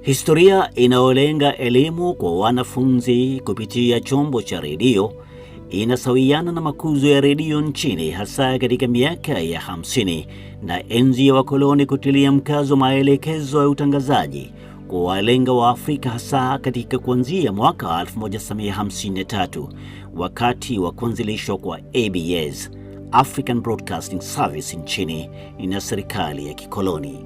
Historia inayolenga elimu kwa wanafunzi kupitia chombo cha redio inasawiana na makuzo ya redio nchini, hasa katika miaka ya 50 na enzi ya wakoloni, kutilia mkazo maelekezo ya utangazaji kwa walenga wa Afrika, hasa katika kuanzia mwaka 1953 wakati wa kuanzilishwa kwa ABS, African Broadcasting Service, nchini na serikali ya kikoloni.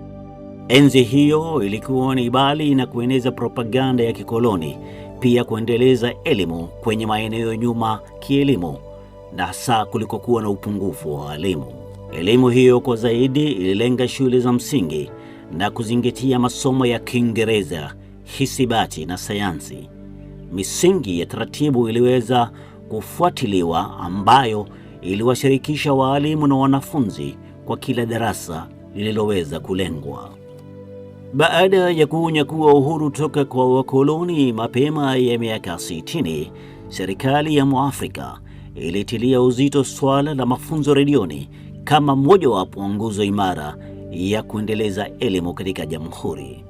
Enzi hiyo ilikuwa ni bali na kueneza propaganda ya kikoloni, pia kuendeleza elimu kwenye maeneo nyuma kielimu, na hasa kulikokuwa na upungufu wa walimu. Elimu hiyo kwa zaidi ililenga shule za msingi na kuzingatia masomo ya Kiingereza, hisabati na sayansi. Misingi ya taratibu iliweza kufuatiliwa, ambayo iliwashirikisha walimu na wanafunzi kwa kila darasa lililoweza kulengwa. Baada ya kunyakua uhuru toka kwa wakoloni mapema ya miaka 60, serikali ya Mwafrika ilitilia uzito swala la mafunzo redioni kama mojawapo wa nguzo imara ya kuendeleza elimu katika jamhuri.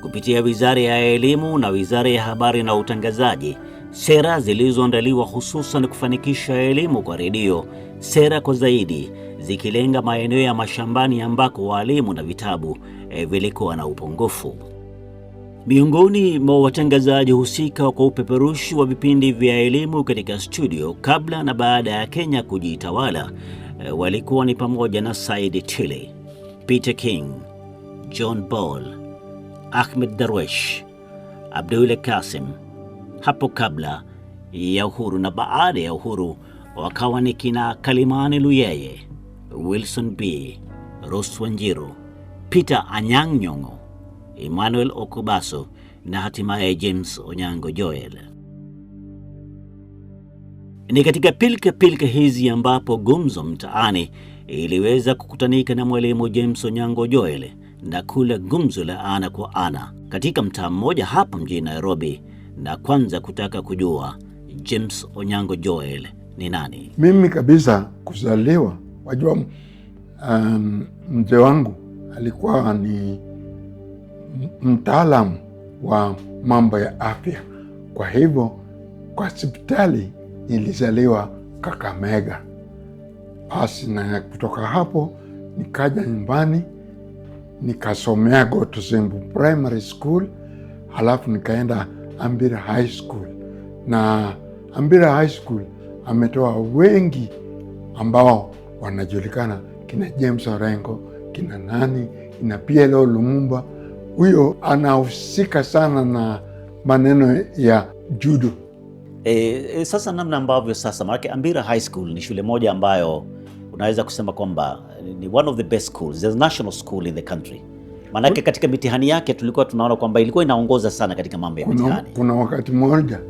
Kupitia Wizara ya Elimu na Wizara ya Habari na Utangazaji, sera zilizoandaliwa hususan kufanikisha elimu kwa redio, sera kwa zaidi zikilenga maeneo ya mashambani ambako walimu na vitabu vilikuwa na upungufu. Miongoni mwa watangazaji husika kwa upeperushi wa vipindi vya elimu katika studio kabla na baada ya Kenya kujitawala walikuwa ni pamoja na Said Tile, Peter King, John Ball, Ahmed Darwish, Abdul Kasim. Hapo kabla ya uhuru na baada ya uhuru wakawa ni kina Kalimani Luyeye, Wilson B, Rose Wanjiru, Peter Anyang' Nyong'o, Emmanuel Okubaso na hatimaye James Onyango Joel. Ni katika pilka hizi ambapo Gumzo Mtaani iliweza kukutanika na mwalimu James Onyango Joel na kula gumzo la ana kwa ana katika mtaa mmoja hapa mjini Nairobi, na kwanza kutaka kujua James Onyango Joel ni nani. Mimi kabisa kuzaliwa, wajua, mzee wangu alikuwa ni mtaalamu wa mambo ya afya. Kwa hivyo kwa hospitali nilizaliwa Kakamega. Basi na kutoka hapo nikaja nyumbani nikasomea Gotosembu Primary School, halafu nikaenda Ambira High School. Na Ambira High School ametoa wengi ambao wanajulikana, kina James Orengo, kina nani, kina PLO Lumumba. Huyo anahusika sana na maneno ya judo. Sasa namna ambavyo sasa, maana Ambira High School ni shule moja ambayo unaweza kusema kwamba ni one of the best schools, the national school in the country. Maana katika mitihani yake tulikuwa tunaona kwamba ilikuwa inaongoza sana katika mambo ya mitihani. Kuna wakati mmoja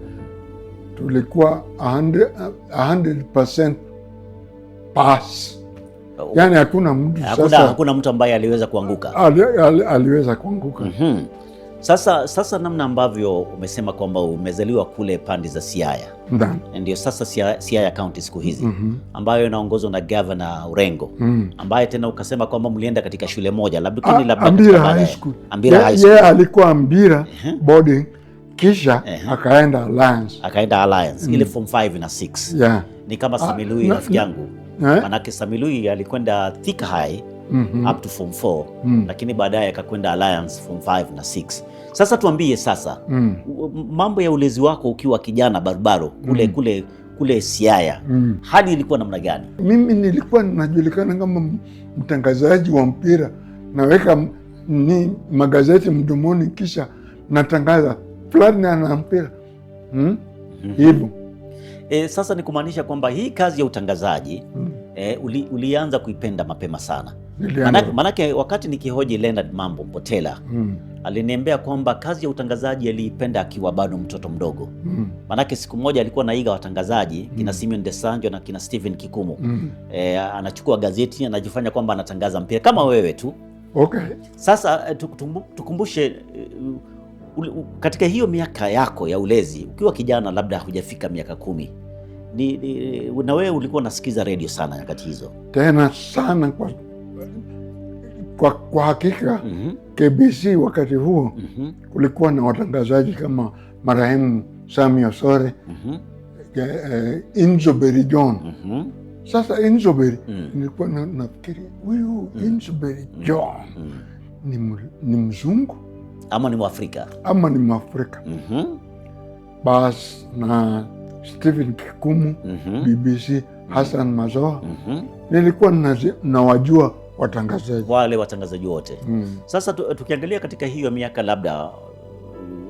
tulikuwa 100% pass. Yani hakuna mtu ambaye aliweza kuanguka. Aliweza kuanguka. Sasa namna ambavyo umesema kwamba umezaliwa kule pande za Siaya. Ndio sasa Siaya County siku hizi ambayo inaongozwa na Governor Orengo, ambaye tena ukasema kwamba mlienda katika shule moja labda Ambira High School. Yeye alikuwa Ambira boarding, kisha akaenda Alliance ile form 5 na 6. Ni kama Samilui rafiki yangu. Manake Samilui alikwenda Thika High up to form 4, lakini baadaye akakwenda Alliance form 5 na 6. Sasa tuambie sasa, mambo ya ulezi wako ukiwa kijana barabaro kule Siaya, hali ilikuwa namna gani? Mimi nilikuwa najulikana kama mtangazaji wa mpira, naweka ni magazeti mdomoni, kisha natangaza fulani ana mpira hivyo. Sasa ni kumaanisha kwamba hii kazi ya utangazaji ulianza kuipenda mapema sana. Manake wakati nikihoji Leonard Mambo Mpotela aliniambia kwamba kazi ya utangazaji aliipenda akiwa bado mtoto mdogo. Manake siku moja alikuwa naiga watangazaji kina Simeon Desanjo na kina Stephen Kikumu. Anachukua gazeti anajifanya kwamba anatangaza mpira kama wewe tu. Okay. Sasa tukumbushe katika hiyo miaka yako ya ulezi ukiwa kijana, labda hujafika miaka 10, na wewe ulikuwa unasikiza radio sana nyakati hizo? Tena sana, Kwa hakika KBC wakati huo kulikuwa na watangazaji kama marehemu Sami Osore, Inzoberi John. Sasa Inzoberi nilikuwa nafikiri huyu Inzoberi John ni mzungu ama ni Mwafrika? Ama ni Mwafrika. Bas na Stephen Kikumu, BBC, Hassan Mazoa, nilikuwa nawajua watangazaji, wale watangazaji wote. Sasa tukiangalia katika hiyo miaka labda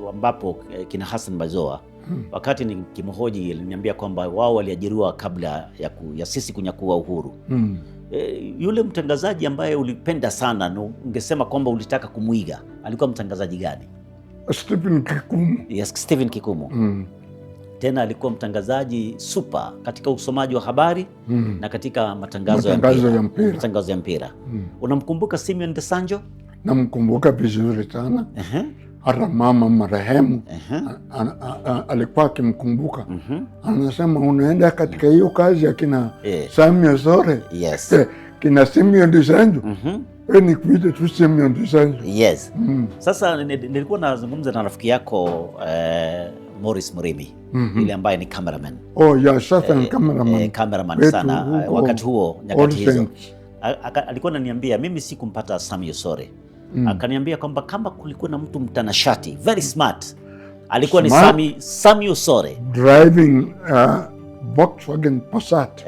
ambapo kina Hassan Mazoa, wakati nikimhoji aliniambia kwamba wao waliajiriwa kabla ya sisi kunyakua uhuru. Yule mtangazaji ambaye ulipenda sana na ungesema kwamba ulitaka kumuiga alikuwa mtangazaji gani? Stephen Kikumu. Yes, Stephen Kikumu. Tena alikuwa mtangazaji super katika usomaji wa habari na katika matangazo ya mpira. Unamkumbuka Simeon Desanjo? Namkumbuka vizuri sana. Hata mama marehemu alikuwa akimkumbuka. Anasema unaenda katika hiyo kazi ya kina Sami Osore. Yes. Kina Simeon Desanjo. Ni kuita tu Simeon Desanjo. Yes. Sasa nilikuwa nazungumza na rafiki yako Morris Murimi, ile ambaye ni cameraman. Sasa ni cameraman sana wakati huo, nyakati hizo. Alikuwa ananiambia mimi sikumpata Sami Osore. Akaniambia kwamba kama kulikuwa na mtu mtanashati, very smart, alikuwa smart? Ni Sami Osore, driving Volkswagen Passat.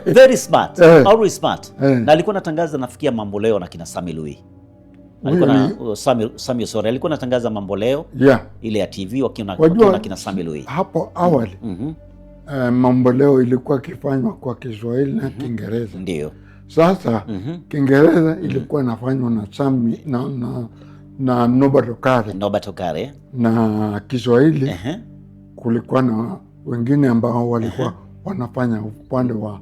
Very smart, always smart. Na alikuwa anatangaza nafikia Mambo Leo na kina Sami Lui. Alikuwa na Sami Osore alikuwa anatangaza Mambo Leo, ile ya TV wakiwa na kina Sami Lui. Hapo awali Mambo Leo ilikuwa kifanywa kwa Kiswahili na Kiingereza. Ndio. Sasa Kiingereza ilikuwa nafanywa na Sami na Norbert Okare. Na Kiswahili kulikuwa na wengine ambao walikuwa wanafanya upande wa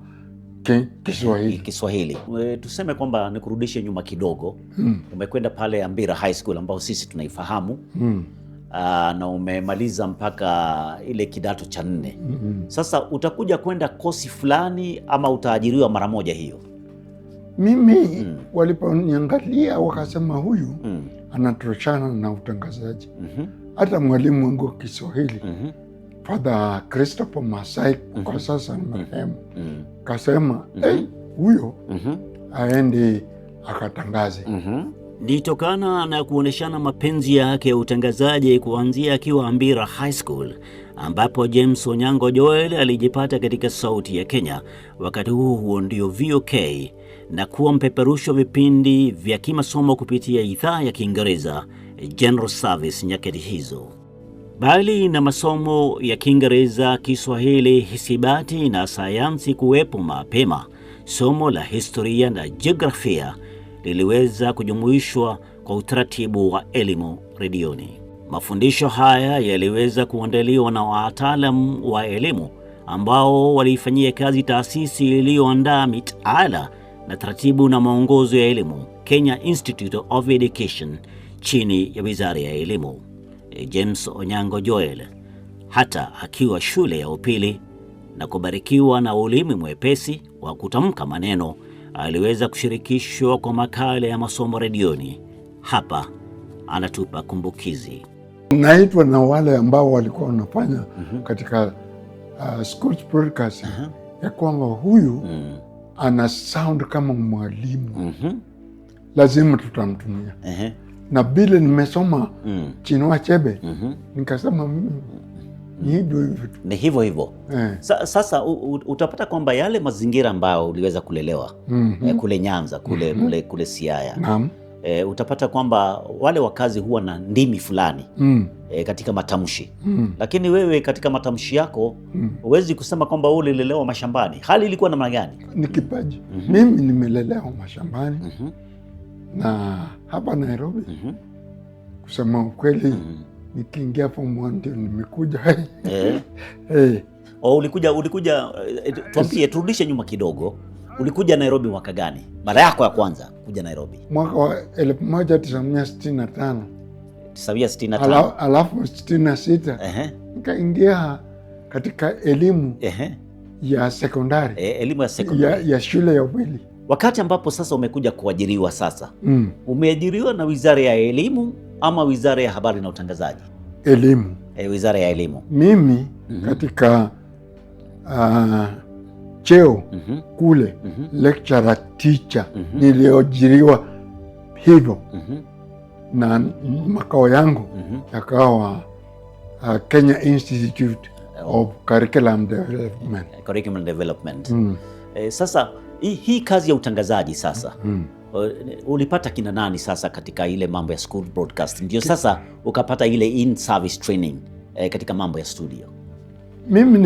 Kiswahili. Tuseme kwamba nikurudishe nyuma kidogo. Umekwenda pale Ambira High School ambao sisi tunaifahamu. Na umemaliza mpaka ile kidato cha 4. Sasa utakuja kwenda kosi fulani ama utaajiriwa mara moja hiyo? Mimi waliponiangalia wakasema huyu anatoshana na utangazaji. Hata mwalimu wangu wa Kiswahili Father Christopher Masai, kwa sasa ni marehemu, kasema huyo aende akatangaze. Ni tokana na kuoneshana mapenzi yake ya utangazaji kuanzia akiwa Ambira High School, ambapo James Onyango Joel alijipata katika Sauti ya Kenya, wakati huo ndio VOK, na kuwa mpeperusho vipindi vya kimasomo kupitia idhaa ya Kiingereza General Service nyakati hizo. Bali na masomo ya Kiingereza, Kiswahili, hisabati na sayansi kuwepo mapema, somo la historia na jiografia liliweza kujumuishwa kwa utaratibu wa elimu redioni. Mafundisho haya yaliweza kuandaliwa na wataalamu wa elimu ambao waliifanyia kazi taasisi iliyoandaa mitaala na taratibu na maongozo ya elimu, Kenya Institute of Education, chini ya Wizara ya Elimu. James Onyango Joel, hata akiwa shule ya upili na kubarikiwa na ulimi mwepesi wa kutamka maneno, aliweza kushirikishwa kwa makala ya masomo redioni. Hapa anatupa kumbukizi. Naitwa na wale ambao walikuwa wanafanya katika school broadcasting ya kwamba huyu ana sound kama mwalimu, lazima tutamtumia. Na vile nimesoma Chinua Achebe, nikasema ni hivyo hivyo. Sasa utapata kwamba yale mazingira ambayo uliweza kulelewa kule Nyanza, kule Siaya, utapata kwamba wale wakazi huwa na ndimi fulani katika matamshi, lakini wewe katika matamshi yako huwezi kusema kwamba wewe ulilelewa mashambani. Hali ilikuwa namna gani? Ni kipaji. Mimi nimelelewa mashambani na hapa Nairobi. Kusema ukweli, nikiingia form 1 ndio nimekuja. Ulikuja tuambie, turudishe nyuma kidogo. Ulikuja Nairobi mwaka gani? Mara yako ya kwanza kuja Nairobi? Mwaka wa 1965. 1965. Alafu 66 nikaingia katika elimu ya sekondari, elimu ya sekondari ya shule ya upili. Wakati ambapo sasa umekuja kuajiriwa sasa, umeajiriwa na Wizara ya Elimu ama Wizara ya Habari na Utangazaji? Elimu. Wizara ya Elimu. Mimi katika cheo kule lecturer teacher niliajiriwa hivyo na makao yangu yakawa Kenya Institute of Curriculum Development. Curriculum Development. Sasa hii kazi ya utangazaji sasa ulipata kina nani sasa katika ile mambo ya school broadcast, ndio sasa ukapata ile in service training katika mambo ya studio? Mimi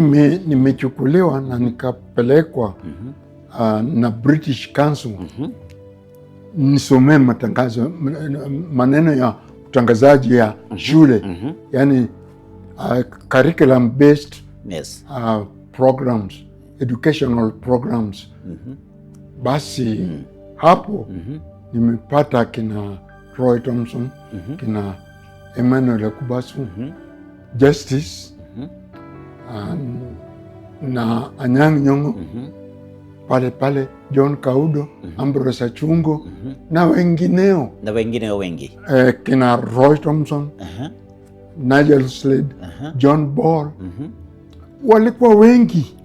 nimechukuliwa na nikapelekwa na British Council nisomee matangazo, maneno ya utangazaji ya shule, yani curriculum based programs, educational programs. Basi hapo nimepata kina Roy Thompson, kina Emmanuel Kubasu, Justice na Anyang' Nyong'o pale John Kaudo, Ambrose Achungo na wengineo wengi, kina Roy Thompson, Nigel Slade, John Ball, walikuwa wengi.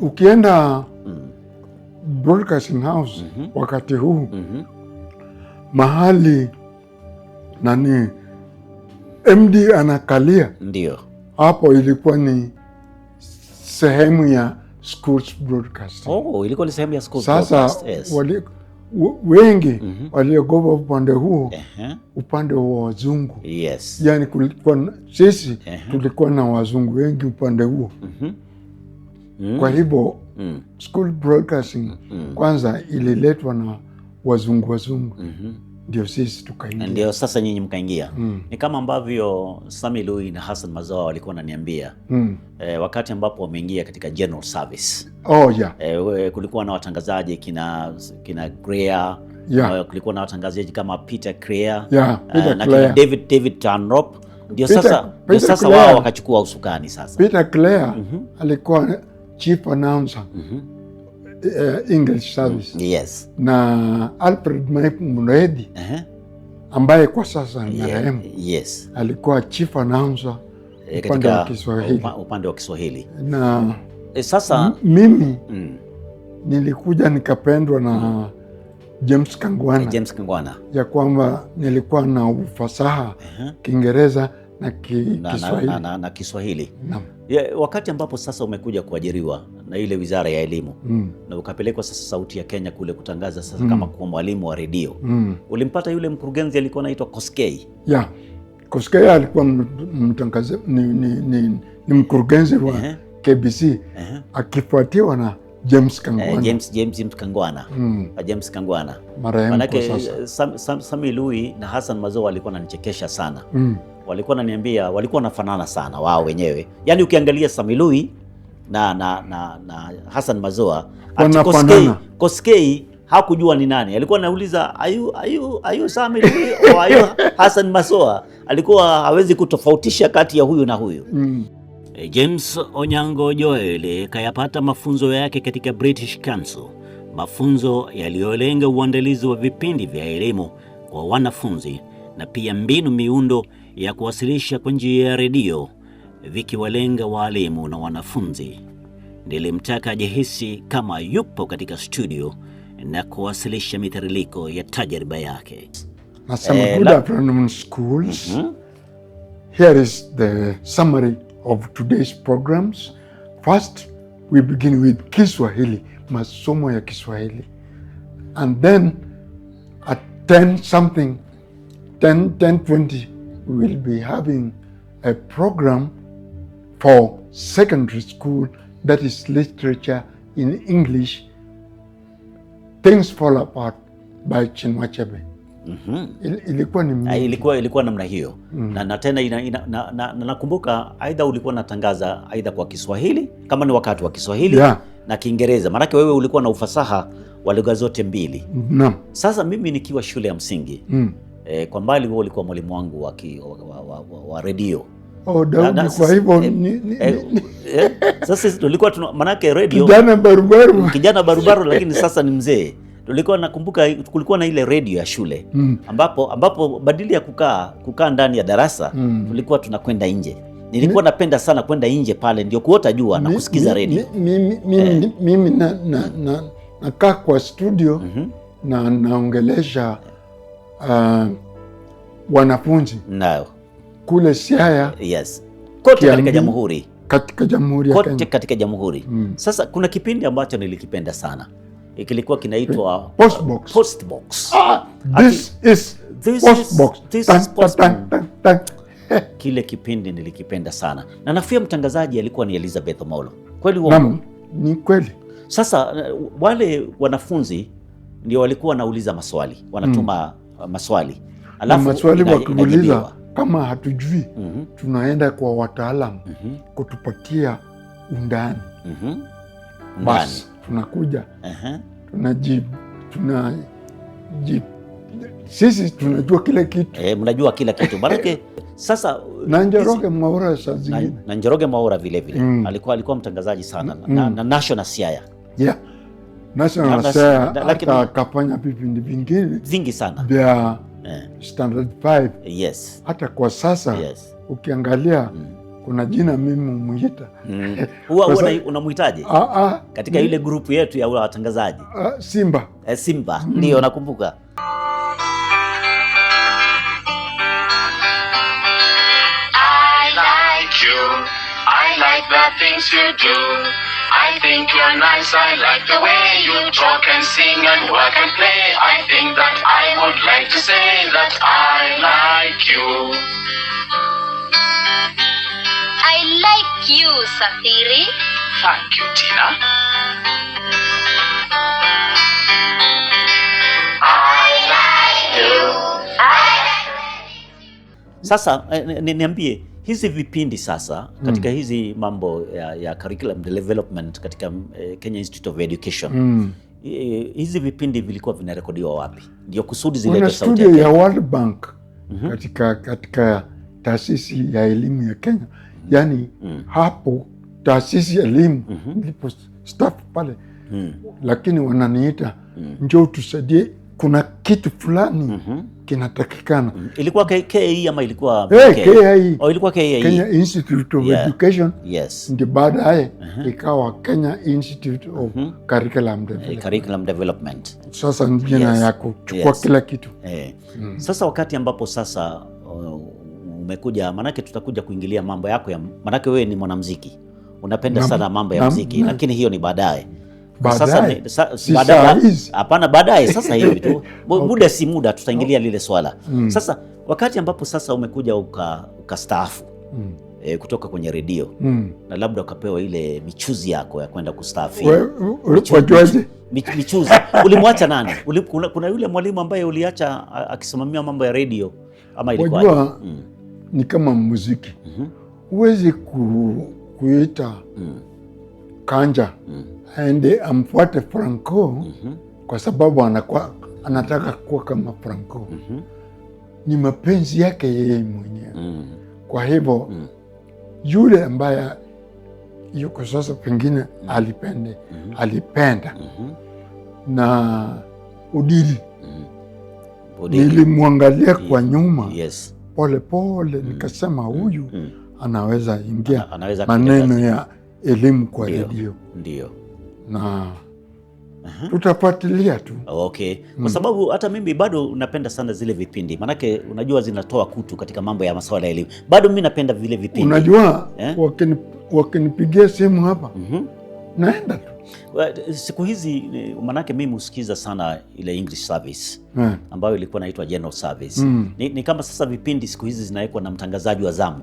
Ukienda Broadcasting House wakati huu mahali nani MD anakalia, ndio hapo ilikuwa ni sehemu ya schools broadcasting. Ilikuwa ni sehemu ya schools sasa broadcast. Yes. Wengi waliogopa upande huo, upande wa wazungu. Yes. Yani kulikuwa sisi tulikuwa na wazungu wengi upande huo. Kwa hivyo school broadcasting kwanza ililetwa na wazungu ndio sisi tukaingia. Ndio sasa nyinyi mkaingia. Ni kama ambavyo Sami Lui na Hassan Mazoa walikuwa wananiambia wakati ambapo wameingia katika general service. Kulikuwa na watangazaji kina Greer, kulikuwa na watangazaji kama Peter Creer, na kina David Tanrop. Ndio sasa wao wakachukua usukani sasa. Peter Creer alikuwa chief announcer English service. Yes. Na Alfred Muredi ambaye kwa sasa ni marehemu. Yes. Alikuwa chief announcer upande wa Kiswahili. Na sasa mimi nilikuja nikapendwa na James Kangwana ya kwamba nilikuwa na ufasaha Kiingereza na Kiswahili. Wakati ambapo sasa umekuja kuajiriwa na ile Wizara ya Elimu na ukapelekwa sasa Sauti ya Kenya kule kutangaza sasa kama kuwa mwalimu wa redio, ulimpata yule mkurugenzi alikuwa anaitwa Koskei. Koskei alikuwa mtangazaji, ni mkurugenzi wa KBC akifuatiwa na James Kangwana. James Kangwana. Manake Sami Lui na Hassan Mazoa walikuwa wananichekesha sana. Walikuwa wananiambia walikuwa wanafanana sana wao wenyewe. Yaani ukiangalia Sami Lui na Hassan Mazoa, Koskei hakujua ni nani. Alikuwa anauliza are you Sami Lui au are you Hassan Mazoa? Alikuwa hawezi kutofautisha kati ya huyu na huyu. James Onyango Joel kayapata mafunzo yake katika British Council, mafunzo yaliyolenga uandalizi wa vipindi vya elimu kwa wanafunzi na pia miundo ya kuwasilisha kwa njia ya redio vikiwalenga walimu na wanafunzi. Nilimtaka ajihisi kama yupo katika studio na kuwasilisha mitiririko ya tajriba yake. Good afternoon schools. Here is the summary of today's programs. First, we begin with Kiswahili, masomo ya Kiswahili. And then at 10:20, we will be having a program for secondary school that is literature in English, Things Fall Apart by Chinua Achebe. Ilikuwa namna hiyo. Na tena nakumbuka aidha ulikuwa natangaza aidha kwa Kiswahili kama ni wakati wa Kiswahili na Kiingereza, maanake wewe ulikuwa na ufasaha wa lugha zote mbili. Sasa mimi nikiwa shule ya msingi kwa mbali wewe ulikuwa mwalimu wangu wa redio Daudi, kwa hivyo sasa tulikuwa manake radio kijana barubaru lakini sasa ni mzee. Tulikuwa nakumbuka kulikuwa na ile radio ya shule ambapo badili ya kukaa ndani ya darasa tulikuwa tunakwenda nje. Nilikuwa napenda sana kwenda nje pale ndio kuota jua na kusikiza radio. Mimi nakaa kwa studio na naongelesha wanafunzi kule Siaya. Yes. Kote katika jamhuri. Katika jamhuri. Sasa kuna kipindi ambacho nilikipenda sana. Kilikuwa kinaitwa Postbox. This is Postbox. Kile kipindi nilikipenda sana. Na nafikiri mtangazaji alikuwa ni Elizabeth Omolo. Kweli uongo? Ni kweli. Sasa wale wanafunzi ndio walikuwa wanauliza maswali, wanatuma maswali. Alafu maswali wakiuliza kama hatujui tunaenda kwa wataalamu kutupatia undani. Basi tunakuja tunajibu sisi tunajua kila kitu. Mnajua kila kitu. Baraka sasa na Njoroge Mwaura saa zingine. Na Njoroge Mwaura vile vile. Alikuwa mtangazaji sana na National Siaya. Yeah. National Siaya akafanya vipindi vingine vingi sana vya Standard 5. Yes. Hata kwa sasa ukiangalia kuna jina mimi umuita. Huwa unamuitaje? Katika ile grupu yetu ya watangazaji. Simba. Simba. Ndio nakumbuka. I like the things you do. I think you're nice. I like the way you talk and sing and work and play. I think that I would like to say that I like you. I like you, Safiri. Thank you, Tina. I like you. Sasa niambie hizi vipindi sasa katika hizi mambo ya curriculum development katika Kenya Institute of Education. Hizi vipindi vilikuwa vinarekodiwa wapi? Ndio kusudi zilete sauti ya World Bank katika taasisi ya elimu ya Kenya. Yaani hapo taasisi ya elimu ndipo staff pale. Lakini wananiita njoo tusaidie, kuna kitu fulani kinatakikana. Ilikuwa KIE ama ilikuwa KIE? Ilikuwa KIE. Kenya Institute of Education. Yes. Ndio baadaye ikawa Kenya Institute of Curriculum Development. Sasa njina ya kuchukua kila kitu. Sasa wakati ambapo sasa umekuja, manake tutakuja kuingilia mambo yako manake wewe ni mwanamuziki. Unapenda sana mambo ya muziki, lakini hiyo ni baadaye. Hapana, baadaye sasa hivi tu. Muda si muda tutaingilia lile swala. Sasa wakati ambapo sasa umekuja ukastaafu kutoka kwenye redio na labda ukapewa ile michuzi yako ya kwenda kustaafu. Michuzi. Ulimwacha nani? Kuna yule mwalimu ambaye uliacha akisimamia mambo ya redio ama ilikuwa? Wajua, ni kama muziki. Huwezi kuita Kanja aende amfuate Franco kwa sababu anataka kuwa kama Franco. Ni mapenzi yake yeye mwenyewe. Kwa hivyo yule ambaye yuko sasa pengine alipenda na Udili. Nilimwangalia kwa nyuma pole pole, nikasema huyu anaweza ingia maneno ya elimu kwa redio. Ndio. Na tutafuatilia tu. Okay. Kwa sababu hata mimi bado napenda sana zile vipindi. Manake unajua zinatoa kutu katika mambo ya masuala ya elimu. Bado mimi napenda vile vipindi. Unajua wakinipigia simu hapa naenda tu. Siku hizi manake mimi husikiza sana ile English service ambayo ilikuwa inaitwa General Service. Ni kama sasa vipindi siku hizi zinawekwa na mtangazaji wa zamu.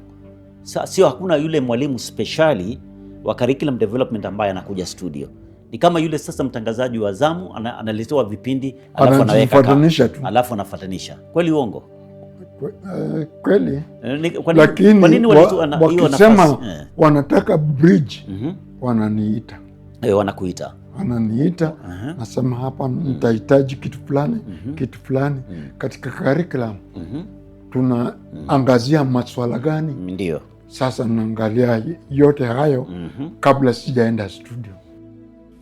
Sio, hakuna yule mwalimu speciali wa curriculum development ambaye anakuja studio. Ni kama yule sasa mtangazaji wa zamu analetewa vipindi alafu anaweka alafu anafuatanisha. Kweli uongo? Kweli. Lakini wakisema wanataka bridge wananiita. Wanakuita. Wananiita, nasema hapa nitahitaji kitu fulani katika curriculum. Tunaangazia maswala gani? Ndio. sasa naangalia yote hayo kabla sijaenda studio.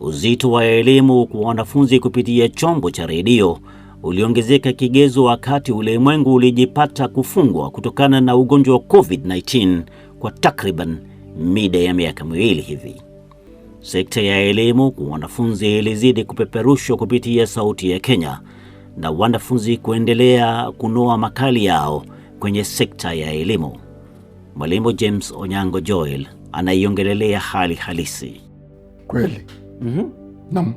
Uzito wa elimu kwa wanafunzi kupitia chombo cha redio uliongezeka kigezo wakati ulimwengu ulijipata kufungwa kutokana na ugonjwa wa COVID-19 kwa takriban mida ya miaka 2 hivi. Sekta ya elimu kwa wanafunzi ilizidi kupeperushwa kupitia Sauti ya Kenya, na wanafunzi kuendelea kunoa makali yao kwenye sekta ya elimu. Mwalimu James Onyango Joel anaiongelelea hali halisi. Kweli. Naam.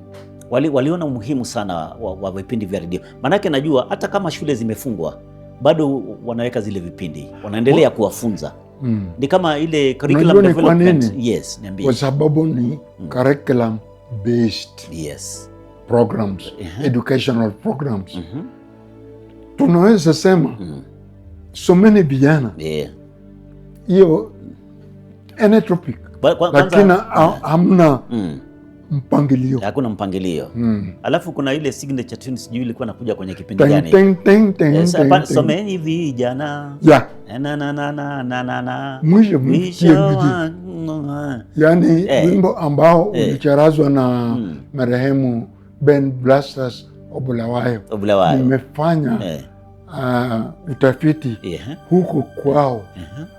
Waliona umuhimu sana wa vipindi vya redio. Manake najua hata kama shule zimefungwa bado wanaweka zile vipindi, wanaendelea kuwafunza. Ni kama ile curriculum development. Yes, niambie. Kwa sababu ni curriculum based programs, educational programs. Tunaweza sema someni vijana hiyo any topic, lakini hamna mpangilio. Hakuna mpangilio. Alafu kuna ile signature tune, sijui ilikuwa nakuja kwenye kipindi gani. Someni vijana. Na. Mwisho. Yani wimbo ambao ulicharazwa na marehemu Ben Blasters Obulawayo. Nimefanya utafiti huko kwao.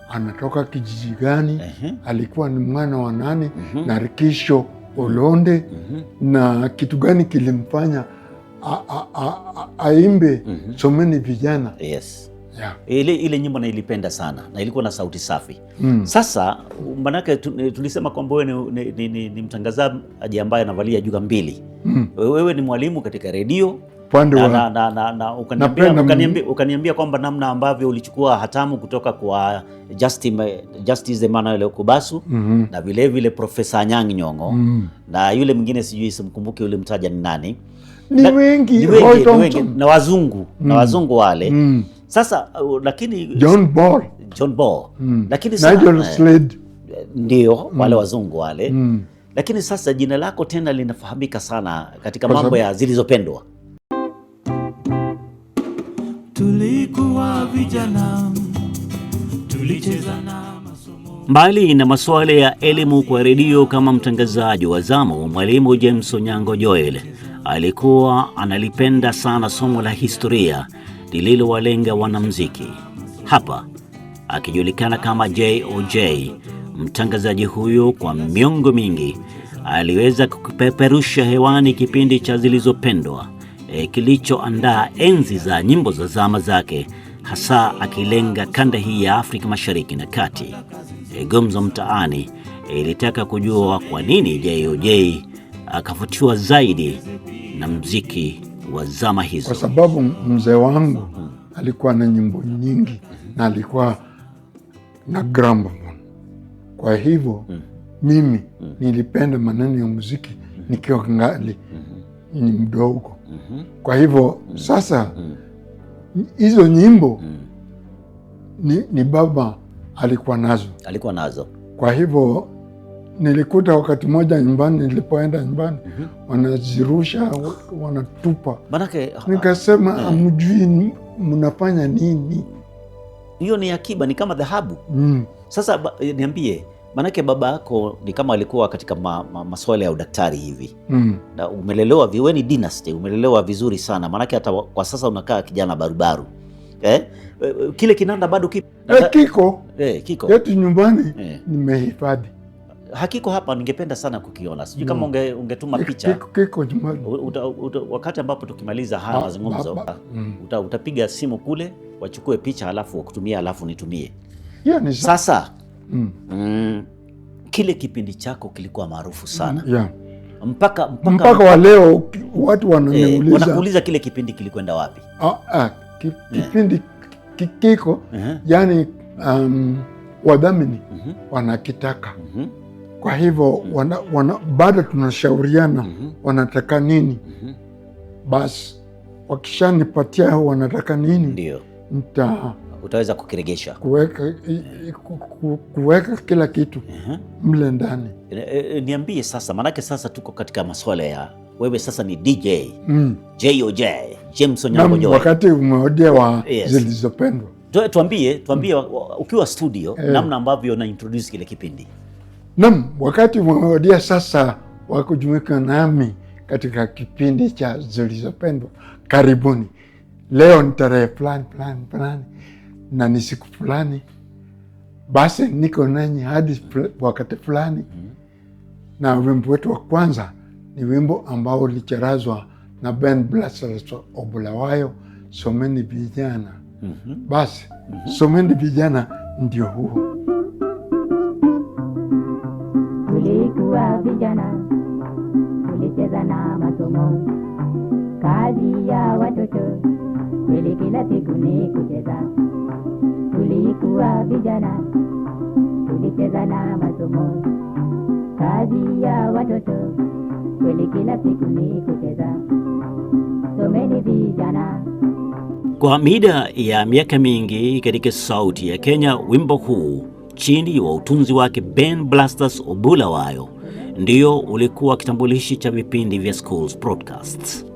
Anatoka kijiji gani, alikuwa ni mwana wa nani, na Rikisho Olonde, na kitu gani kilimfanya aimbe someni vijana. Ile nyimbo nailipenda sana na ilikuwa na sauti safi. Sasa manake tulisema kwamba wewe ni mtangazaji ambaye anavalia juga mbili. Wewe ni mwalimu katika redio na ukaniambia kwamba namna ambavyo ulichukua hatamu kutoka kwa Justice Emmanuel Okubasu na vile vile Profesa Anyang' Nyong'o na yule mwingine sijui simkumbuke yule mtaja ni nani. Ni wengi na wazungu wale. Sasa lakini John Ball. Lakini sasa Nigel Slade ndio wale wazungu wale. Lakini sasa jina lako tena linafahamika sana katika mambo ya Zilizopendwa. Tulikuwa vijana, tulicheza na masomo. Mbali na masuala ya elimu kwa redio kama mtangazaji wa zamu, Mwalimu James Onyango Joel alikuwa analipenda sana somo la historia lililowalenga wanamuziki. Hapa akijulikana kama JOJ, mtangazaji huyo kwa miongo mingi aliweza kupeperusha hewani kipindi cha Zilizopendwa kilichoandaa enzi za nyimbo za zama zake, hasa akilenga kanda hii ya Afrika Mashariki na Kati. Gumzo Mtaani ilitaka kujua kwa nini JOJ akavutiwa zaidi na muziki wa zama hizo. Kwa sababu mzee wangu alikuwa na nyimbo nyingi na alikuwa na gramophone. Kwa hivyo mimi nilipenda maneno ya muziki nikiwa ngali ni mdogo. Kwa hivyo sasa hizo nyimbo ni baba alikuwa nazo. Kwa hivyo nilikuta wakati moja nyumbani, nilipoenda nyumbani wanazirusha, wanatupa. Nikasema hamjui mnafanya nini? Hiyo ni akiba, ni kama dhahabu. Sasa niambie, manake baba yako ni kama alikuwa katika masuala ya udaktari hivi. Na umelelewa wewe ni dynasty, umelelewa vizuri sana. Manake hata kwa sasa unakaa kijana barubaru. Kile kinanda bado kipo. Kiko. Yetu nyumbani nimehifadhi. Hakiko hapa, ningependa sana kukiona. Sijui kama ungetuma picha. Kiko nyumbani. Wakati ambapo tukimaliza haya mazungumzo utapiga simu kule, wachukue picha halafu wakutumia, halafu nitumie. Sasa kile kipindi chako kilikuwa maarufu sana. Mpaka wa leo watu wanakuuliza kile kipindi kilikwenda wapi? Kipindi kiko yani wadhamini wanakitaka. Kwa hivyo bado tunashauriana wanataka nini. Basi wakishanipatia wanataka nini, ndio utaweza kukiregesha, kuweka kila kitu mle ndani. Niambie sasa, manake sasa tuko katika masuala ya wewe sasa ni DJ JOJ, James Onyango Joel. Wakati umeodia wa Zilizopendwa Tuambie ukiwa studio namna ambavyo na introduce kile kipindi. Naam, wakati umewadia sasa wa kujumuika nami katika kipindi cha Zilizopendwa. Karibuni. Leo ni tarehe fulani na ni siku fulani. Basi niko nanyi hadi wakati fulani. Na wimbo wetu wa kwanza ni wimbo ambao ulicherazwa na Ben Blasters wa Bulawayo, Someni Vijana. Basi Someni Vijana ndio huo. Tulikuwa vijana, tulicheza na masomo, kazi ya watoto kweli kila siku ni kucheza. Tulikuwa vijana, tulicheza na masomo, kazi ya watoto kweli kila siku ni kucheza. Someni vijana. Kwa mida ya miaka mingi katika sauti ya Kenya, wimbo huu chini wa utunzi wake Ben Blasters Bulawayo ndio ulikuwa kitambulishi cha vipindi vya Schools Broadcasts.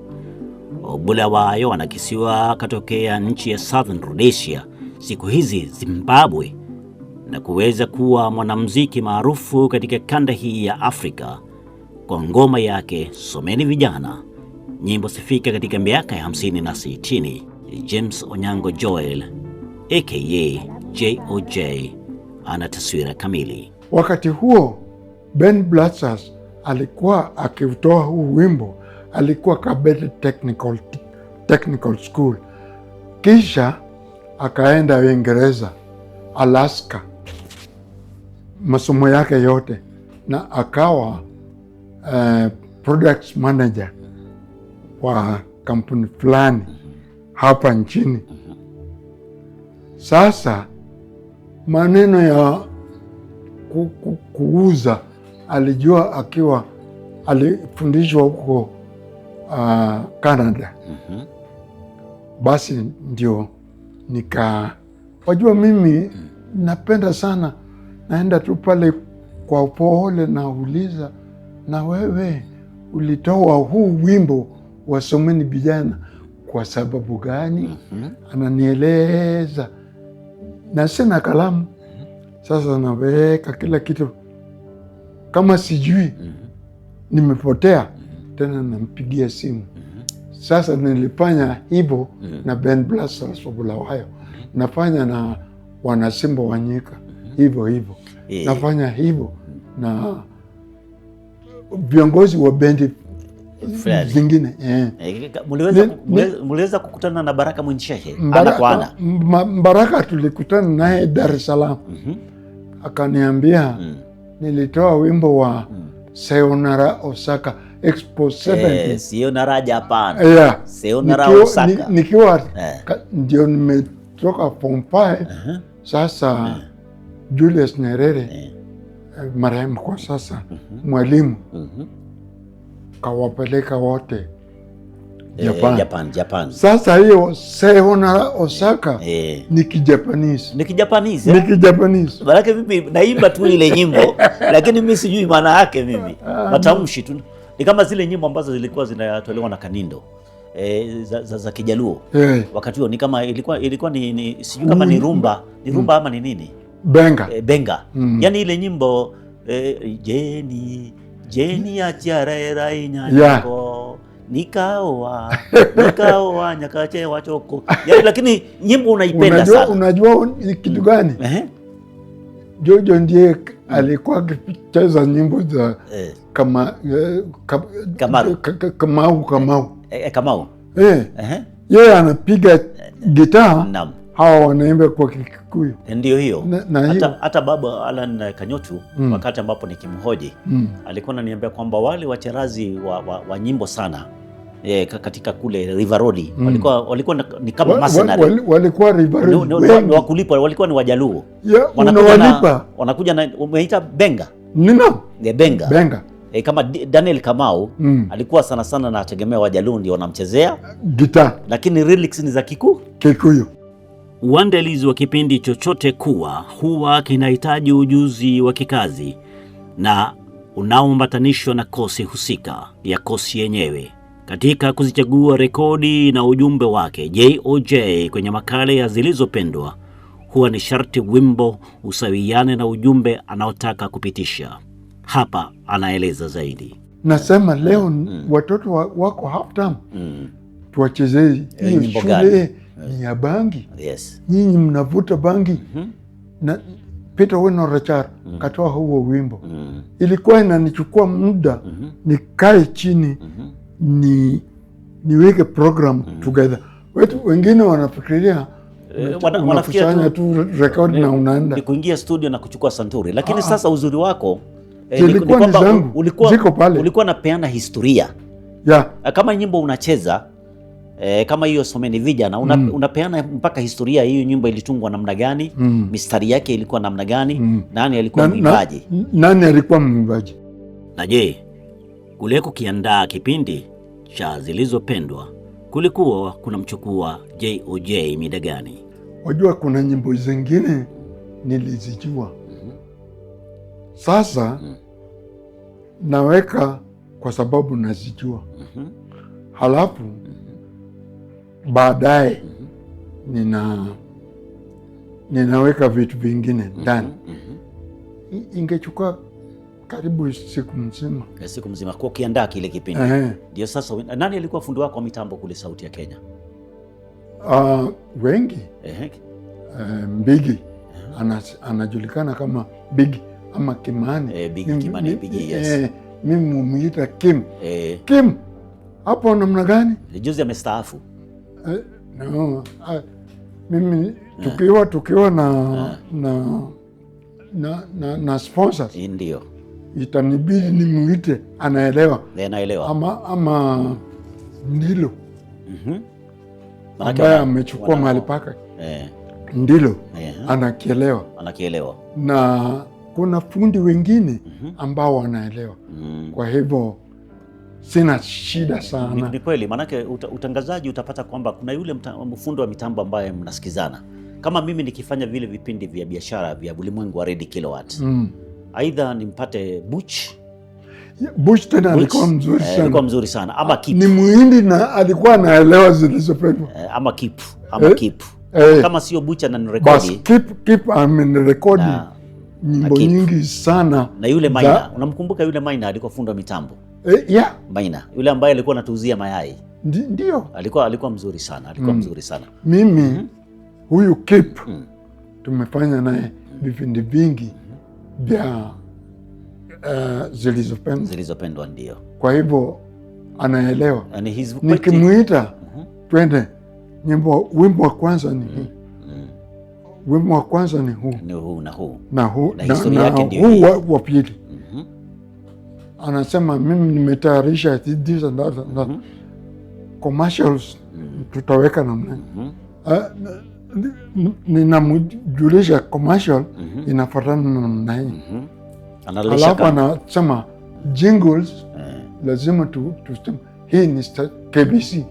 Bulawayo anakisiwa katokea nchi ya Southern Rhodesia, siku hizi Zimbabwe, na kuweza kuwa mwanamuziki maarufu katika kanda hii ya Afrika kwa ngoma yake Someni Vijana. Nyimbo sifika katika miaka ya 50 na 60. James Onyango Joel aka JOJ ana taswira kamili. Wakati huo Ben Blasters alikuwa akiutoa huu wimbo, alikuwa Kabete Technical School, kisha akaenda Uingereza, Alaska, masomo yake yote, na akawa products manager wa kampuni fulani hapa nchini. Sasa maneno ya kuuza alijua akiwa alifundishwa huko Canada. Basi ndio wajua mimi napenda sana, naenda tu pale kwa upole na uliza, na wewe ulitoa huu wimbo wa Someni Vijana kwa sababu gani? Ananieleza na sina kalamu. Sasa naweka kila kitu, kama sijui nimepotea tena nampigia simu. Sasa nilifanya hivyo na Ben Blasters wa Bulawayo, nafanya na wanasimba Wanyika hivyo nafanya hivyo na viongozi wa bendi zingine. Muliweza kukutana na Baraka Mwinshehe ana kwa ana? Baraka tulikutana naye Dar es Salaam. Akaniambia nilitoa wimbo wa Sayonara Osaka Expo 70. Sayonara Japan. Sayonara Nikiwa, Osaka. Nikiwa ndio nimetoka form 5. Sasa Julius Nyerere marehemu kwa sasa, mwalimu, kawapeleka wote Japan. Sasa hiyo Sayonara Osaka ni Kijapanese. Ni Kijapanese. Maana mimi naimba tu ile nyimbo lakini mimi sijui maana yake mimi. Matamshi tu. Ni kama zile nyimbo ambazo zilikuwa zinatolewa na Kanindo. Za Kijaluo. Wakati huo ni kama ilikuwa ni sijui kama ni rumba ama ni nini? Benga. Yaani ile nyimbo Jeni ya chiarera inyanyako nikaoa nyakache wachoko. Yaani lakini nyimbo unaipenda sana. Unajua kitu gani? Jojo ndiye alikuwa akicheza nyimbo za Kamau. Yeye anapiga gitaa, hawa wanaimba kwa Kikuyu. Ndio hiyo. Hata baba Alan Kanyotu wakati ambapo nikimhoji alikuwa ananiambia kwamba wale wacharazi wa nyimbo sana katika kule River Road walikuwa ni kama mercenary. Walikuwa River Road. Wakulipwa, walikuwa ni Wajaluo. Wanakuja na umeita Benga. Nino. Benga. Kama Daniel Kamau alikuwa sana sana na tegemea Wajaluo ndio wanamchezea gitaa, lakini lyrics ni za Kikuyu. Uandalizi wa kipindi chochote huwa kinahitaji ujuzi wa kikazi na unaoambatanishwa na kosi husika ya kosi yenyewe. Katika kuzichagua rekodi na ujumbe wake JOJ kwenye makala ya Zilizopendwa, huwa ni sharti wimbo usawiane na ujumbe anaotaka kupitisha. Hapa anaeleza zaidi. Nasema leo watoto wako half time. Tuwachezee hiyo shule ni ya bangi. Yes. Nyinyi mnavuta bangi. Na Peter Wino Rachar katoa huo wimbo. Ilikuwa inanichukua muda nikae chini niweke program together. Wengine wanafikiria wanakusanya tu record na unaenda. Ni kuingia studio na kuchukua santuri. Lakini sasa uzuri wako ulikuwa napeana historia. Yeah. Kama nyimbo unacheza kama hiyo Someni Vijana unapeana mpaka historia. Hiyo nyimbo ilitungwa namna gani, mistari yake ilikuwa namna gani, nani alikuwa mwimbaji, na je, kule kukiandaa kipindi cha Zilizopendwa kulikuwa kunamchukua JOJ mida gani? Wajua kuna nyimbo zingine nilizijua. Sasa naweka kwa sababu nazijua. Halafu baadaye ninaweka vitu vingine ndani. Ingechukua karibu siku mzima kwa kiandaa kile kipindi. Ndio sasa nani alikuwa fundi wako wa mitambo kule Sauti ya Kenya? Wengi. Mbigi anajulikana kama Bigi ama Kimani. Bigi, yes. Mimi muita Kim. Kim hapo namna gani? Juzi amestaafu. No, mimi tukiwa na sponsors, ndio itanibidi nimuite anaelewa ama Ndilo ambaye amechukua mahali paka. Ndilo anakielewa na kuna fundi wengine ambao wanaelewa. Kwa hivyo sina shida sana. Ni kweli, manake utangazaji utapata kwamba kuna yule mfundi wa mitambo ambaye mnasikizana. Kama mimi nikifanya vile vipindi vya biashara vya ulimwengu wa Red Kilowatt, aidha nimpate Butch tena alikuwa mzuri sana ama Kip. Ni Muhindi na alikuwa anaelewa Zilizopendwa. Ama Kip. Kama sio Butch ananirekodi. Kip amenirekodi nyimbo nyingi sana. Na yule Maina, unamkumbuka yule Maina alikuwa fundi wa mitambo? Yeah. Maina, yule ambaye alikuwa anatuuzia mayai. Ndio. Alikuwa mzuri sana, mzuri sana. Mimi huyu Kip tumefanya naye vipindi vingi vya Zilizopendwa ndio. Kwa hivyo anaelewa. Nikimuita twende wimbo wa kwanza ni hii. Wimbo wa kwanza ni huu. Na huu wa pili. Anasema mimi nimetayarisha this and that. Commercials tutaweka namna. Ninamjulisha commercial inafuatana na namna hii. Alafu anasema jingles lazima tuseme hii ni KBC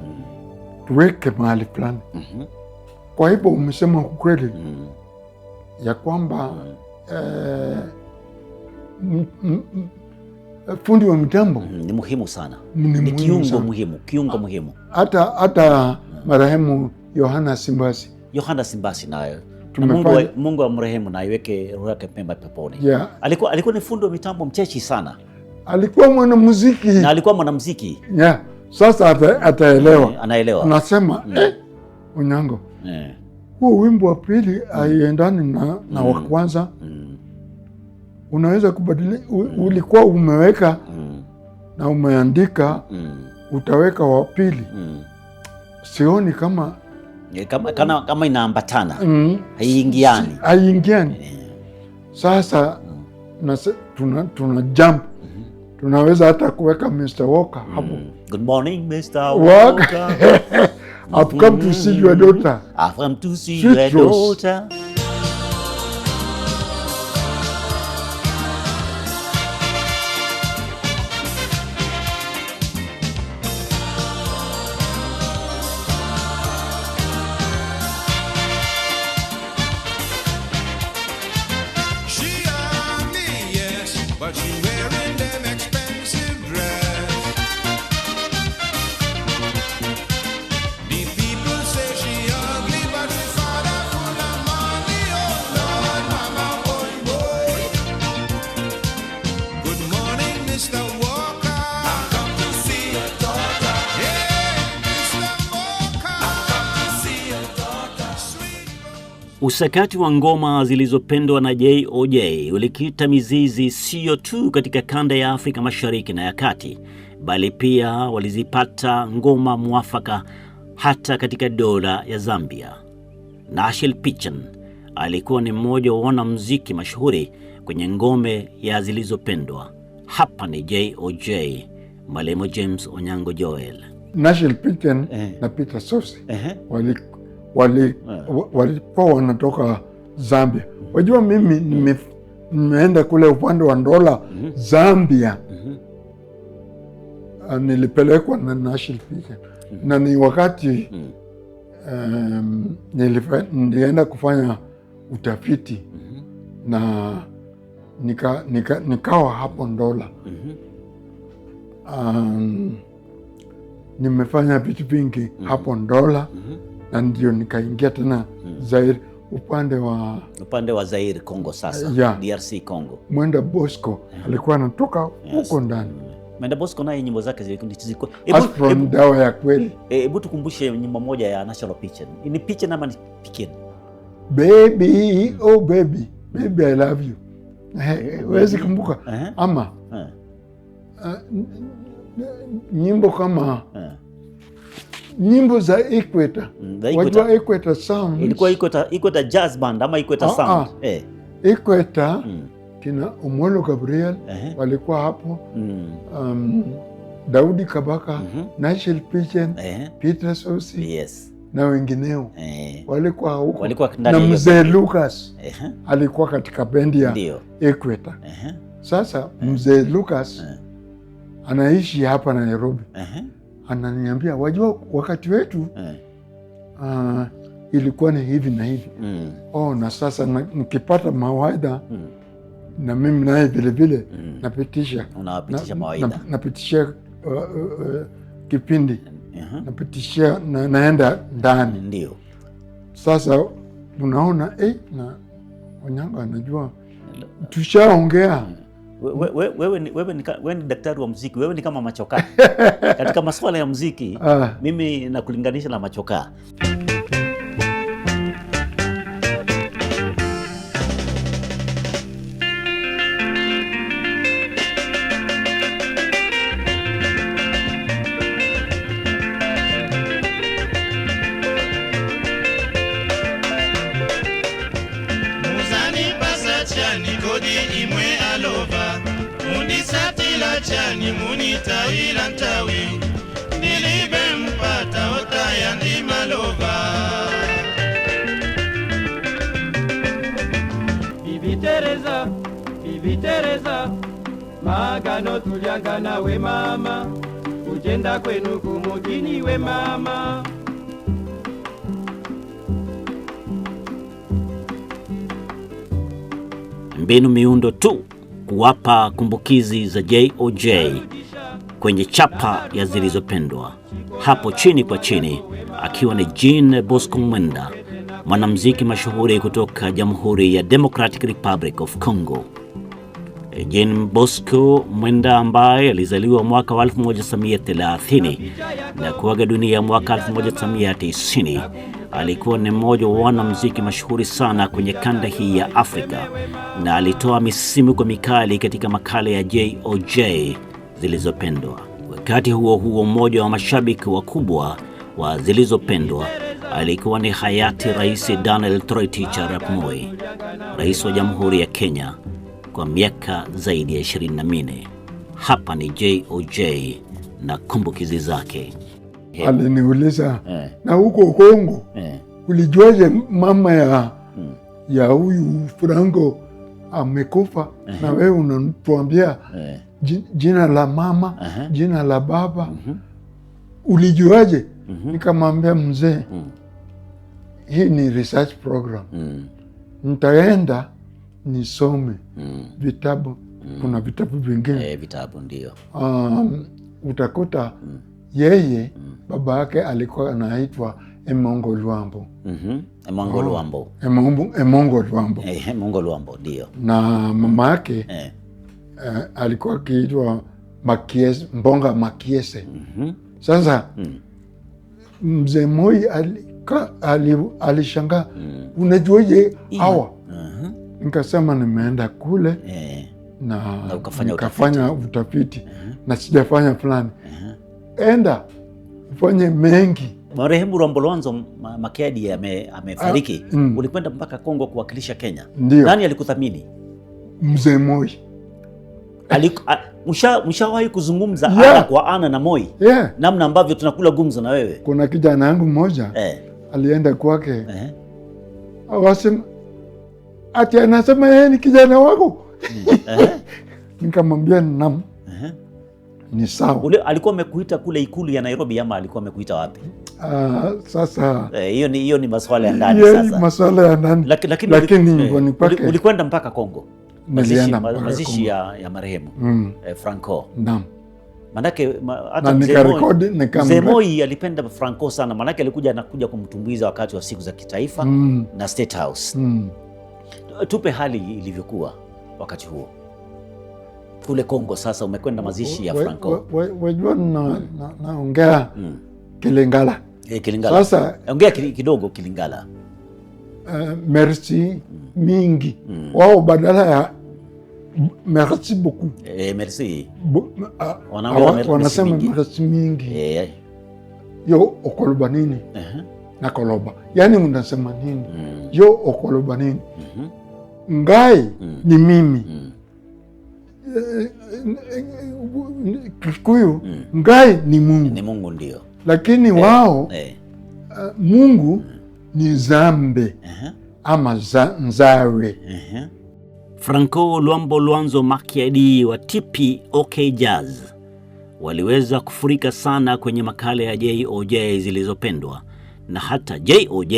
tuweke mahali fulani. Kwa hivyo umesema kweli ya kwamba fundi wa mitambo ni muhimu sana. Ni kiungo muhimu. Hata marehemu Yohana Simbasi nayo. Mungu amrehemu na iweke roho yake pema peponi. Yeah. Alikuwa ni fundi wa mitambo mchechi sana. Alikuwa mwanamuziki. Yeah. Sasa ataelewa. Anaelewa. Anasema Onyango. Huo wimbo wa pili haiendani na wa kwanza. Unaweza kubadili. Ulikuwa umeweka na umeandika utaweka wa pili. Sioni kama inaambatana. Haiingiani. Sasa tuna jump. Tunaweza hata kuweka Mr. Walker hapo. Good morning Mr. Walker. I've come to see your daughter. I've come to see your daughter. Usakati wa ngoma zilizopendwa na JOJ ulikita mizizi sio tu katika kanda ya Afrika Mashariki na ya Kati, bali pia walizipata ngoma mwafaka hata katika dola ya Zambia. Nashil Pichen alikuwa ni mmoja wa wanamuziki mashuhuri kwenye ngome ya zilizopendwa. Hapa ni JOJ, Malemo James Onyango Joel. Nashil Pichen na Peter Sosi walikuwa wanatoka Zambia. Wajua mimi nimeenda kule upande wa Ndola Zambia. Nilipelekwa na Nashil Pichen na ni wakati nilienda kufanya utafiti na nikawa hapo Ndola. Nimefanya vitu vingi hapo Ndola na ndio nikaingia tena Zaire upande wa Zaire Kongo sasa. DRC Kongo. Mwenda Bosco alikuwa anatoka huko ndani. Mwenda Bosco naye nyimbo zake zilikuwa dawa ya kweli. Hebu tukumbushe nyimbo moja ya National Pichen. Ni Pichen ama ni Pichen? Baby, oh baby, baby I love you. Wezi kumbuka ama nyimbo kama nyimbo za Equator. Wajua Equator Sound ilikuwa Equator Jazz Band ama Equator Sound. Equator kina Omolo Gabriel walikuwa hapo. Daudi Kabaka, Nashil Pichen, Peter Sosi na wengineo walikuwa huko. Na Mzee Lucas alikuwa katika bendi ya Equator. Sasa Mzee Lucas anaishi hapa Nairobi. Ananiambia, wajua wakati wetu ilikuwa ni hivi na hivi. Na sasa nikipata mawaidha na mimi naye vile vile napitisha mawaidha, napitisha kipindi, napitisha naenda ndani. Ndio sasa unaona na Onyango anajua tushaongea. Wewe ni daktari wa muziki, wewe ni kama machokaa katika masuala ya muziki. Mimi nakulinganisha na machokaa. Chani munita ila ntawi nilibe mpata otaya ndi malova. Bibi Teresa magano tulianga nawe mama, ujenda kwenu kumugini we mama. Mbinu miundo tu kuwapa kumbukizi za JOJ kwenye chapa ya zilizopendwa. Hapo chini kwa chini akiwa ni Jean Bosco Mwenda, mwanamuziki mashuhuri kutoka Jamhuri ya Democratic Republic of Congo. Jean Bosco Mwenda ambaye alizaliwa mwaka wa 1930 na kuaga dunia mwaka 1990 alikuwa ni mmoja wa wanamuziki mashuhuri sana kwenye kanda hii ya Afrika na alitoa misimuko mikali katika makala ya JOJ zilizopendwa. Wakati huo mmoja wa mashabiki wakubwa wa zilizopendwa alikuwa ni hayati Rais Daniel Toroitich arap Moi, rais wa Jamhuri ya Kenya kwa miaka zaidi ya 24. Hapa ni JOJ na kumbukizi zake. Aliniuliza na huko Kongo ulijuaje mama ya huyu Franco amekufa na wewe unatuambia jina la mama, jina la baba, ulijuaje? Nikamwambia mzee, hii ni research program, nitaenda nisome vitabu. Kuna vitabu vingine vitabu ndio utakuta yeye baba yake alikuwa anaitwa Emongo Luambo. Emongo Luambo. Emongo Luambo. Emongo Luambo ndio. Na mama yake alikuwa akiitwa Mbonga Makiese. Sasa Mzee Moi alishangaa, unajuaje hawa? Nikasema nimeenda kule na ukafanya utafiti na sijafanya fulani. Enda ufanye mengi. Marehemu Lwambo Lwanzo Makiadi amefariki. Ulikwenda mpaka Kongo kuwakilisha Kenya. Ndiyo. Nani alikuthamini? Mzee Moi. Mshawahi kuzungumza ana kwa ana na Moi? Namna ambavyo tunakula gumzo na wewe. Kuna kijana yangu mmoja alienda kwake. Wasema ati anasema yeye ni kijana wako. Nikamwambia naam. Ni sawa. Alikuwa amekuita kule ikulu ya Nairobi ama alikuwa amekuita wapi? Sasa hiyo ni masuala ya ndani sasa. Masuala ya ndani. Lakini ulikwenda mpaka Kongo. Mazishi ya marehemu Franco. Naam. Manake hata Mzee Moi alipenda Franco sana, manake anakuja kumtumbuiza wakati wa siku za kitaifa na State House. Tupe hali ilivyokuwa wakati huo kule Kongo. Sasa umekwenda mazishi ya Franco. Wajua naongea Kilingala. Kilingala. Sasa ongea kidogo Kilingala. Merci mingi. Wao badala ya merci beaucoup. Merci. Wanasema merci mingi. Yo okoloba nini? Na koloba. Yani unasema nini? Yo okoloba nini? Ngai ni mimi. Kikuyu ngai ni Mungu. Ni Mungu ndio. Lakini wao Mungu ni Zambe ama Nzawe. Franco Lwambo Lwanzo Makiadi wa TPOK Jazz waliweza kufurika sana kwenye makala ya JOJ zilizopendwa, na hata JOJ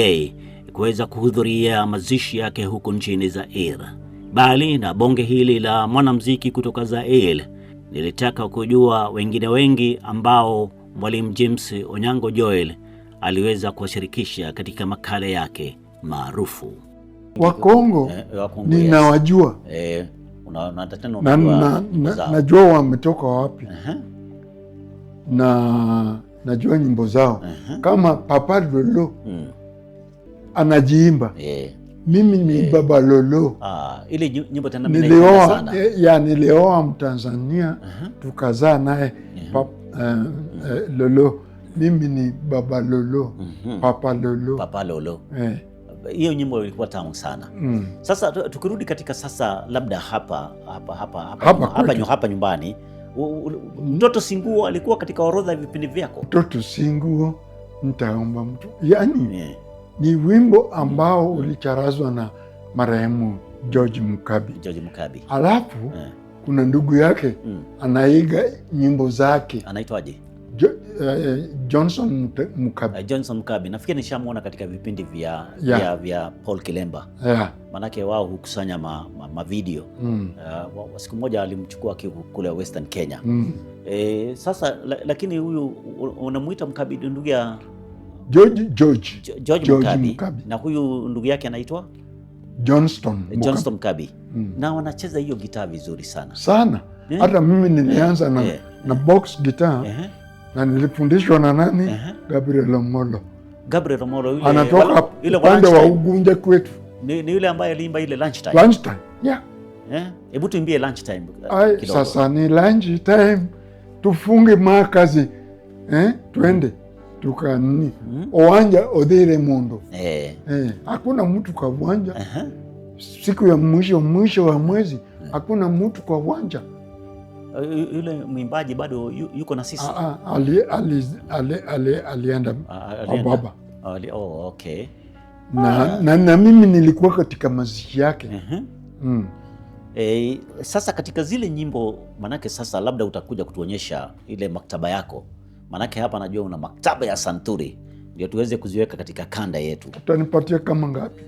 kuweza kuhudhuria mazishi yake huko nchini Zaire. Bali na bonge hili la mwanamuziki kutoka Zaire, nilitaka kujua wengine wengi ambao Mwalimu James Onyango Joel aliweza kuwashirikisha katika makala yake maarufu. Wakongo ninawajua. Najua wametoka wapi. Na najua nyimbo zao. Kama Papa Lolo anajiimba. Mimi ni Baba Lolo. Ile nyimbo tena mimi naipenda sana. Nilioa Mtanzania, tukazaa naye Lolo. Mimi ni Baba Lolo. Papa Lolo. Papa Lolo. Hiyo nyimbo ilikuwa tamu sana. Sasa tukirudi katika sasa labda hapa nyumbani, Mtoto Singuo alikuwa katika orodha ya vipindi vyako? Mtoto Singuo nitaomba mtu. Yaani ni wimbo ambao ulicharazwa na marehemu George Mukabi. Alafu kuna ndugu yake anaiga nyimbo zake. Anaitwaje? Johnson Mukabi. Johnson Mukabi. Nafikiri nishamuona katika vipindi vya Paul Kilemba. Manake wao hukusanya video. Siku moja alimchukua kule Western Kenya. Sasa lakini huyu unamuita Mukabi ndugu ya George Mukabi. Na huyu ndugu yake anaitwa Johnston Mukabi. Na wanacheza hiyo gitaa vizuri sana. Hata mimi nilianza na box guitar. Na nilifundishwa na nani? Gabriel Omolo. Yule anatoka upande wa Ugunja kwetu. Ni yule ambaye aliimba ile Lunchtime. Hebu tuimbie Lunchtime kidogo. Sasa ni lunchtime, tufunge makazi. Twende tukani Owanja Odire Mundo. Hakuna mtu kwa uwanja. Siku ya mwisho wa mwezi hakuna mtu kwa uwanja. Yule mwimbaji bado yuko na sisi? Alienda baba. Okay. Na mimi nilikuwa katika mazishi yake. Sasa katika zile nyimbo, manake sasa labda utakuja kutuonyesha ile maktaba yako, manake hapa najua una maktaba ya santuri, ndio tuweze kuziweka katika kanda yetu. Utanipatia kama ngapi?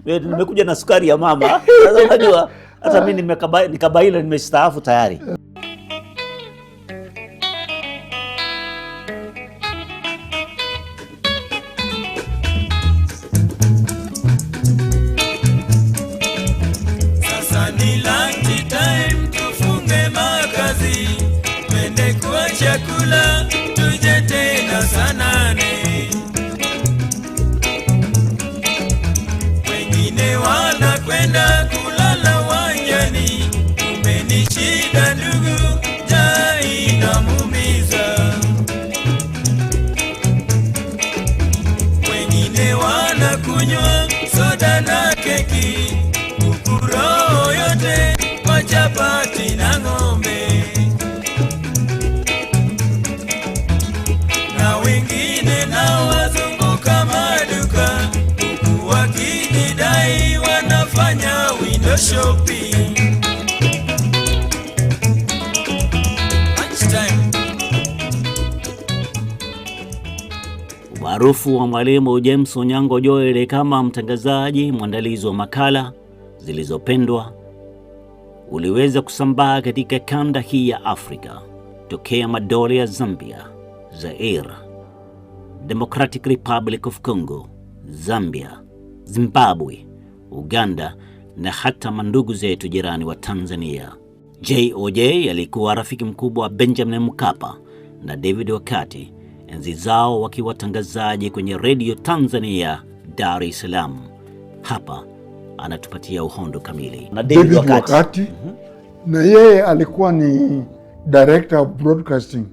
Nimekuja na sukari ya mama. Sasa unajua hata mimi nikabaila nimestaafu tayari. Sasa ni lunch time, tufunge makazi, twende kwa chakula, tuje tena sana. keki, kuku roho yote kwa chapati na ng'ombe, na wengine nao wazunguka maduka huku wakijidai wanafanya window shopping. Umaarufu wa Mwalimu James Onyango Joel kama mtangazaji mwandalizi wa makala zilizopendwa uliweza kusambaa katika kanda hii ya Afrika tokea madola ya Zambia, Zaire, Democratic Republic of Congo, Zambia, Zimbabwe, Uganda na hata mandugu zetu jirani wa Tanzania. JOJ alikuwa rafiki mkubwa wa Benjamin Mkapa na David Wakati, enzi zao wakiwa watangazaji kwenye Radio Tanzania Dar es Salaam. Hapa anatupatia uhondo kamili na David Wakati. Na yeye alikuwa ni director of broadcasting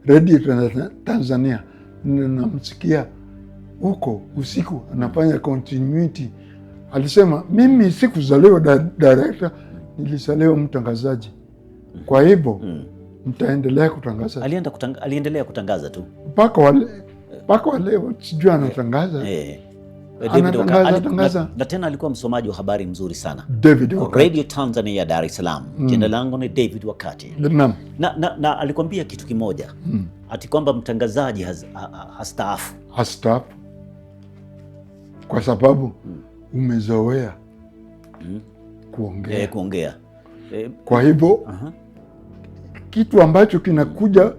Radio Tanzania. Namsikia huko usiku anafanya continuity. Alisema mimi sikuzaliwa director, nilizaliwa mtangazaji. Kwa hivyo mtaendelea kutangaza. Aliendelea kutangaza tu mpaka wale sijui anatangaza. Anatangaza. Na tena alikuwa msomaji wa habari mzuri sana. David Wakati. Radio Tanzania Dar es Salaam. Jina langu ni David Wakati. Na alikwambia kitu kimoja. Ati kwamba mtangazaji hastaafu. Hastaafu. Kwa sababu umezoea kuongea. Kwa hivyo kitu ambacho kinakuja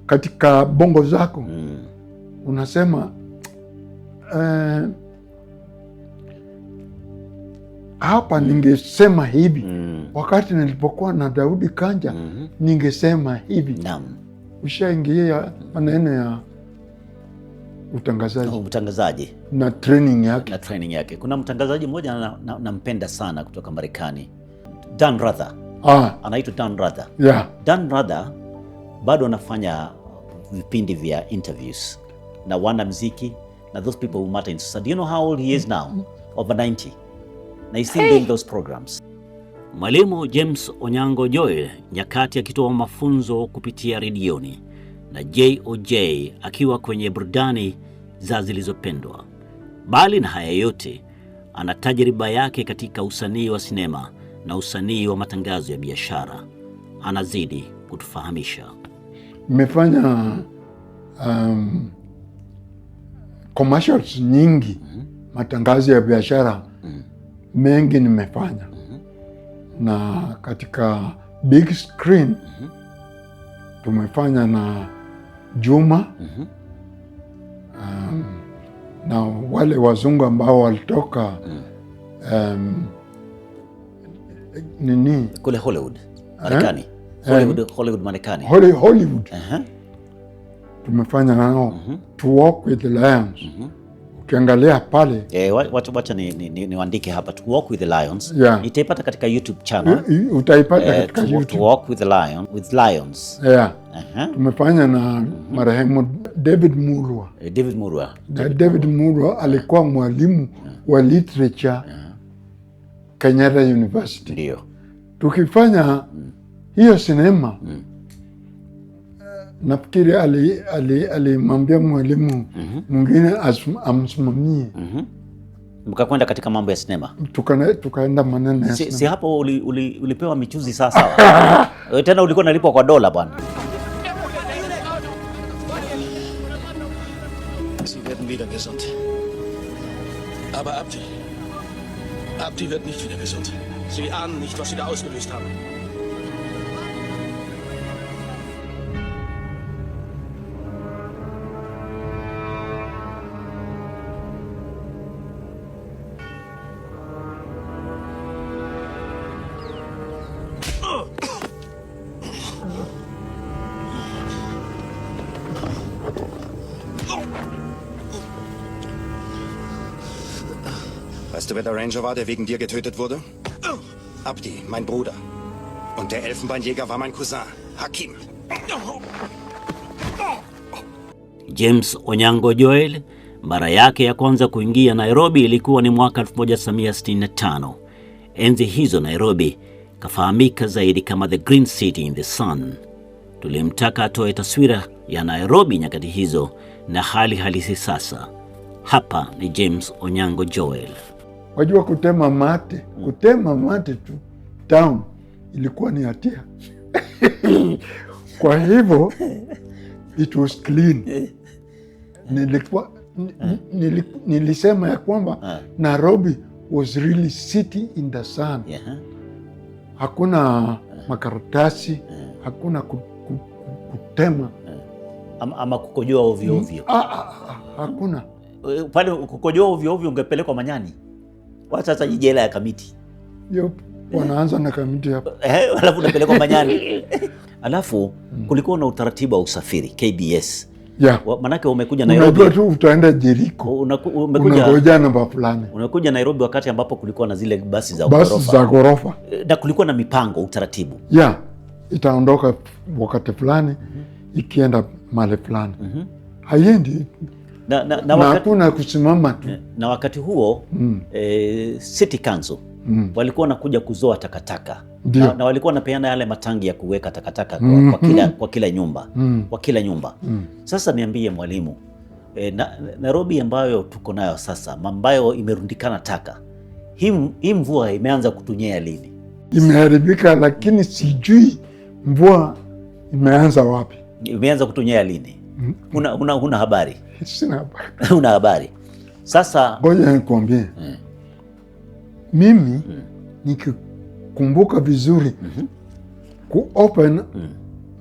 katika bongo zako unasema hapa ningesema hivi wakati nilipokuwa na Daudi Kanja ningesema hivi. Ushaingia maneno ya utangazaji na training yake. Kuna mtangazaji mmoja nampenda sana kutoka Marekani, Dan Rather. Anaitwa Dan Rather. Dan Rather bado anafanya vipindi vya interviews na wanamuziki na those people who matter in society. Do you know how old he is now? Over 90. Na he's still doing those programs. Mwalimu James Onyango Joel nyakati akitoa mafunzo kupitia redioni na JOJ akiwa kwenye burudani za zilizopendwa. Bali na haya yote, ana tajriba yake katika usanii wa sinema na usanii wa matangazo ya biashara. Anazidi kutufahamisha. Nimefanya commercials nyingi, matangazo ya biashara mengi nimefanya. Na katika big screen tumefanya na Juma na wale wazungu ambao walitoka kule Hollywood Marekani. Hollywood Marekani. Hollywood. Tumefanya nao To Walk with the Lions. Ukiangalia pale wacha niandike hapa To Walk with the Lions. Itaipata katika YouTube channel. Utaipata katika YouTube. To Walk with the Lions. Tumefanya na marehemu David Murwa. David Murwa alikuwa mwalimu wa literature Kenyatta University. Ndio. Tukifanya hiyo sinema nafikiri alimwambia mwalimu mwingine amsimamie. Mkakwenda katika mambo ya sinema. Tukaenda maneno ya sinema. Si hapo ulipewa michuzi sasa. Tena ulikuwa nalipwa kwa dola bwana. Sie werden wieder gesund. Aber Abdi wird nicht wieder gesund. Sie ahnen nicht, was Sie da ausgelöst haben. Weißt du, wer der Ranger war, der wegen dir getötet wurde? Abdi, mein Bruder. Und der Elfenbeinjäger war mein Cousin, Hakim. James Onyango Joel, Mara yake ya kwanza kuingia Nairobi ilikuwa ni mwaka 1965. Enzi hizo Nairobi kafahamika zaidi kama the Green City in the Sun. Tulimtaka atoe taswira ya Nairobi nyakati hizo na hali halisi sasa. Hapa ni James Onyango Joel. Wajua kutema mate tu town ilikuwa ni hatia. Kwa hivyo it was clean. Nilisema ya kwamba Nairobi was really city in the sun. Hakuna makaratasi, hakuna kutema ama kukojoa ovyo ovyo. Hakuna. Pale kukojoa ovyo ovyo ungepelekwa Manyani. Wacha sasa jela ya Kamiti. Wanaanza na Kamiti hapo. Alafu unapelekwa Manyani. Alafu kulikuwa na utaratibu wa usafiri KBS. Manake umekuja Nairobi. Unajua tu utaenda Jericho. Unangoja namba fulani. Unakuja Nairobi wakati ambapo kulikuwa na zile basi za ghorofa. Na kulikuwa na mipango, utaratibu. Itaondoka wakati fulani, ikienda mahali fulani. Haiendi. Na hakuna kusimama tu. Na wakati huo City Council walikuwa wanakuja kuzoa takataka. Na walikuwa wanapeana yale matangi ya kuweka takataka kwa kila nyumba. Kwa kila nyumba. Sasa niambie mwalimu, Nairobi ambayo tuko nayo sasa, ambayo imerundikana taka, hii mvua imeanza kutunyea lini? Imeharibika, lakini sijui mvua imeanza wapi. Imeanza kutunyea lini? Huna habari? Sina habari. Huna habari. Sasa ngoja nikwambie. Mimi nikikumbuka vizuri ku-open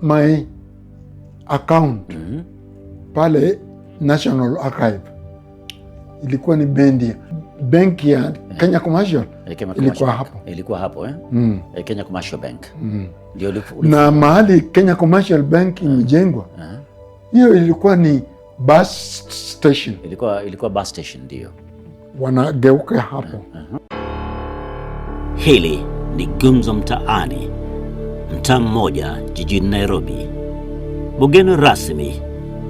my account pale National Archive, ilikuwa ni benki ya Kenya Commercial. Ilikuwa hapo Kenya Commercial Bank. Na mahali Kenya Commercial Bank imejengwa, hiyo ilikuwa ni bus station. Ilikuwa bus station, ndio. Wanageuka hapo. Hili ni Gumzo Mtaani, mtaa mmoja jijini Nairobi. Mgeni rasmi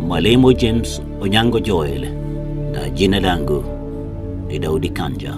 Mwalimu James Onyango Joel, na jina langu ni Daudi Kanja.